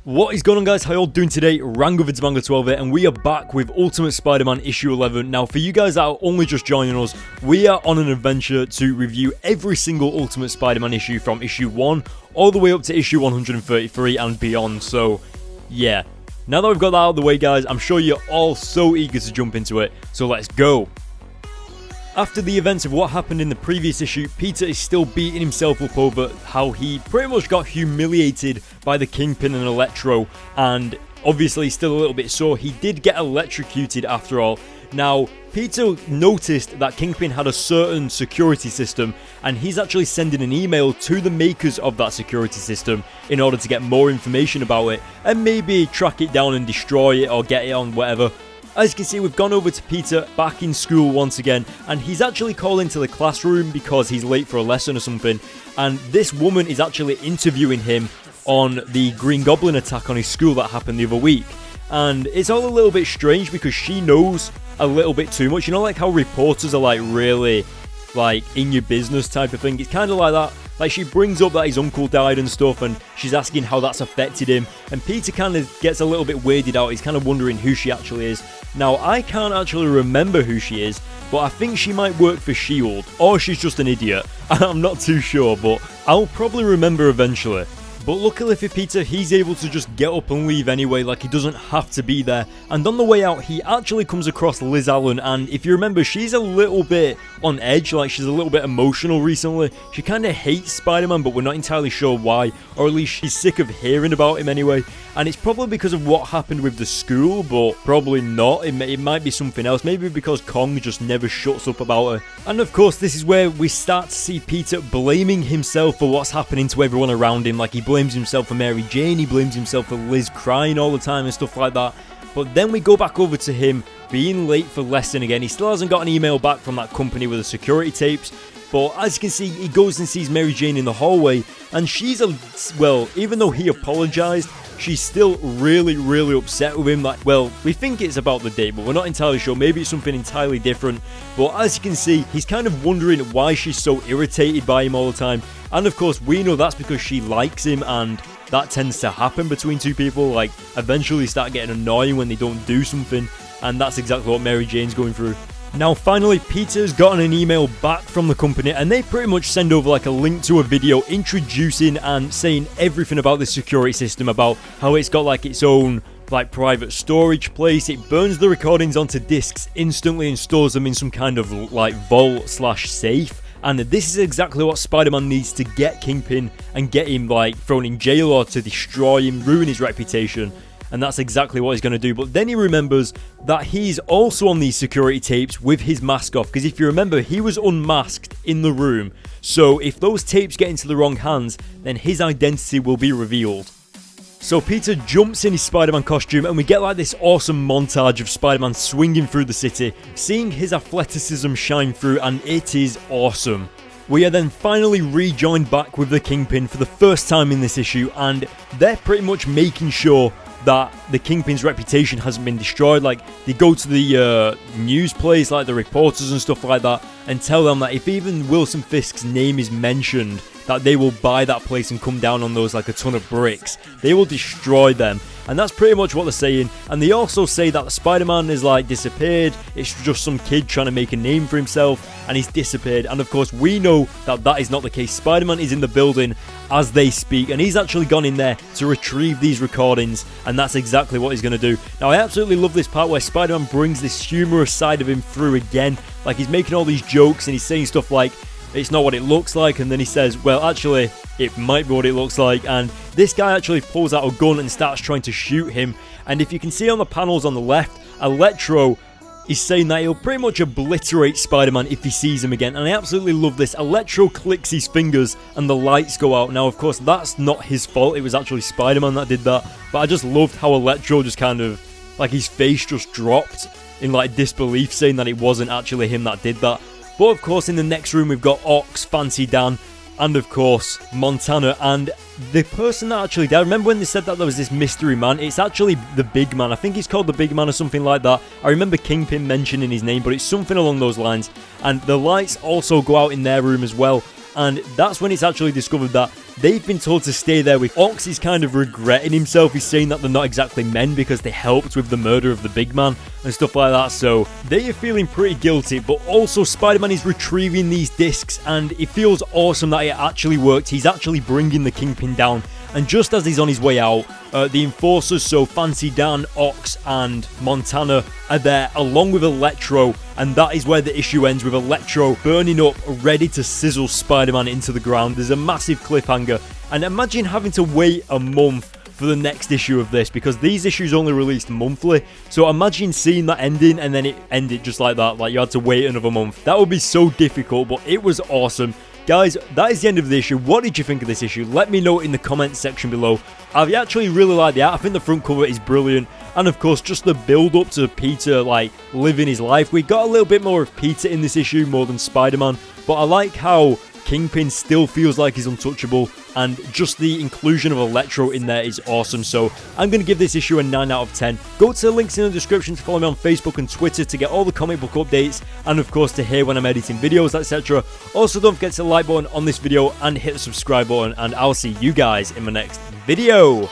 What is going on, guys? How y'all doing today? Rangovidsmanga12 here, and we are back with Ultimate Spider-Man issue 11. Now, for you guys that are only just joining us, we are on an adventure to review every single Ultimate Spider-Man issue from issue 1 all the way up to issue 133 and beyond. So, yeah. Now that we've got that out of the way, guys, I'm sure you're all so eager to jump into it. So let's go. After the events of what happened in the previous issue, Peter is still beating himself up over how he pretty much got humiliated by the Kingpin and Electro, and obviously he's still a little bit sore. He did get electrocuted after all. Now, Peter noticed that Kingpin had a certain security system, and he's actually sending an email to the makers of that security system in order to get more information about it, and maybe track it down and destroy it or get it on whatever. As you can see, we've gone over to Peter back in school once again, and he's actually calling to the classroom because he's late for a lesson or something, and this woman is actually interviewing him on the Green Goblin attack on his school that happened the other week. And it's all a little bit strange because she knows a little bit too much. You know, like how reporters are like really like in your business type of thing? It's kind of like that. Like, she brings up that his uncle died and stuff, and she's asking how that's affected him, and Peter kind of gets a little bit weirded out. He's kind of wondering who she actually is. Now, I can't actually remember who she is, but I think she might work for S.H.I.E.L.D., or she's just an idiot. I'm not too sure, but I'll probably remember eventually. But luckily for Peter, he's able to just get up and leave anyway, like he doesn't have to be there. And on the way out, he actually comes across Liz Allen, and if you remember, she's a little bit on edge, like she's a little bit emotional recently. She kind of hates Spider-Man, but we're not entirely sure why, or at least she's sick of hearing about him anyway. And it's probably because of what happened with the school, but probably not. It might be something else, maybe because Kong just never shuts up about her. And of course, this is where we start to see Peter blaming himself for what's happening to everyone around him. Like, he blames himself for Mary Jane, he blames himself for Liz crying all the time and stuff like that. But then we go back over to him being late for lesson again. He still hasn't got an email back from that company with the security tapes. But as you can see, he goes and sees Mary Jane in the hallway, and she's well, even though he apologized, she's still really upset with him. Like, well, we think it's about the date, but we're not entirely sure. Maybe it's something entirely different. But as you can see, he's kind of wondering why she's so irritated by him all the time. And of course, we know that's because she likes him, and that tends to happen between two people. Like, eventually start getting annoying when they don't do something, and that's exactly what Mary Jane's going through. Now, finally, Peter's gotten an email back from the company, and they pretty much send over like a link to a video introducing and saying everything about the security system, about how it's got like its own like private storage place. It burns the recordings onto discs instantly and stores them in some kind of like vault/safe. And this is exactly what Spider-Man needs to get Kingpin and get him like thrown in jail or to destroy him, ruin his reputation. And that's exactly what he's going to do. But then he remembers that he's also on these security tapes with his mask off. Because if you remember, he was unmasked in the room. So if those tapes get into the wrong hands, then his identity will be revealed. So Peter jumps in his Spider-Man costume, and we get like this awesome montage of Spider-Man swinging through the city, seeing his athleticism shine through, and it is awesome. We are then finally rejoined back with the Kingpin for the first time in this issue, and they're pretty much making sure that the Kingpin's reputation hasn't been destroyed. Like, they go to the news place, like the reporters and stuff like that, and tell them that if even Wilson Fisk's name is mentioned, that they will buy that place and come down on those like a ton of bricks. They will destroy them. And that's pretty much what they're saying. And they also say that Spider-Man is like disappeared. It's just some kid trying to make a name for himself, and he's disappeared. And of course, we know that that is not the case. Spider-Man is in the building as they speak, and he's actually gone in there to retrieve these recordings, and that's exactly what he's going to do. Now, I absolutely love this part where Spider-Man brings this humorous side of him through again. Like, he's making all these jokes, and he's saying stuff like, it's not what it looks like, and then he says, well, actually, it might be what it looks like, and this guy actually pulls out a gun and starts trying to shoot him. And if you can see on the panels on the left, Electro is saying that he'll pretty much obliterate Spider-Man if he sees him again, and I absolutely love this. Electro clicks his fingers and the lights go out. Now, of course, that's not his fault. It was actually Spider-Man that did that, but I just loved how Electro just kind of, like, his face just dropped in like disbelief, saying that it wasn't actually him that did that. But of course, in the next room, we've got Ox, Fancy Dan, and of course, Montana, and the person that actually died. Remember when they said that there was this mystery man? It's actually the Big Man. I think he's called the Big Man or something like that. I remember Kingpin mentioning his name, but it's something along those lines. And the lights also go out in their room as well. and that's when it's actually discovered that they've been told to stay there. With Ox is kind of regretting himself. He's saying that they're not exactly men because they helped with the murder of the big man and stuff like that, so they are feeling pretty guilty. But also Spider-Man is retrieving these discs, and it feels awesome that it actually worked. He's actually bringing the Kingpin down, and just as he's on his way out, the enforcers, so Fancy Dan, Ox, and Montana are there along with Electro, and that is where the issue ends, with Electro burning up, ready to sizzle Spider-Man into the ground. There's a massive cliffhanger, and imagine having to wait a month for the next issue of this, because these issues only released monthly. So imagine seeing that ending and then it ended just like that, like you had to wait another month. That would be so difficult, but it was awesome. Guys, that is the end of the issue. What did you think of this issue? Let me know in the comments section below. I actually really like the art. I think the front cover is brilliant. And of course, just the build up to Peter, like, living his life. We got a little bit more of Peter in this issue, more than Spider-Man. But I like how Kingpin still feels like he's untouchable, and just the inclusion of Electro in there is awesome. So I'm going to give this issue a 9 out of 10. Go to the links in the description to follow me on Facebook and Twitter to get all the comic book updates, and of course to hear when I'm editing videos, etc. Also, don't forget to like button on this video and hit the subscribe button, and I'll see you guys in my next video.